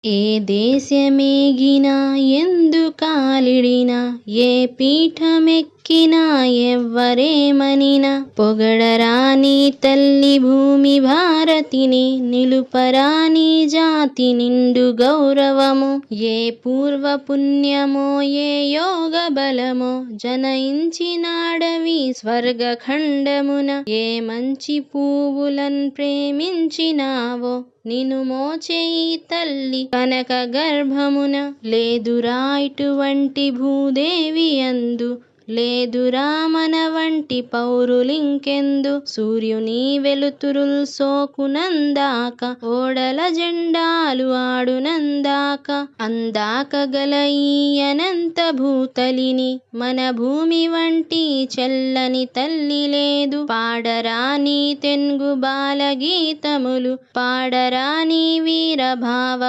ఏ దేశమేగినా ఎందు కాలిడినా ఏ పీఠమెక్కినా ఎవ్వరేమనినా పొగడరాని తల్లి భూమి భారతిని నిలుపరాని జాతి నిండు గౌరవము. ఏ పూర్వ పుణ్యమో ఏ యోగ బలమో జనయించినాడవి స్వర్గఖండమున. ఏ మంచి పువ్వులన్ ప్రేమించినావో నిన్ను మోచే ఈ తల్లి కనక గర్భమున. లేదురా ఇటువంటి భూదేవి యందు లేదురా మన వంటి పౌరులింకెందు. సూర్యుని వెలుతురుల్ సోకునందాక ఓడల జెండాలు ఆడునందాక అందాక గల ఈ అనంత భూతలిని మన భూమి వంటి చల్లని తల్లి లేదు. పాడరాని తెన్గు బాలగీతములు పాడరాని వీర భావ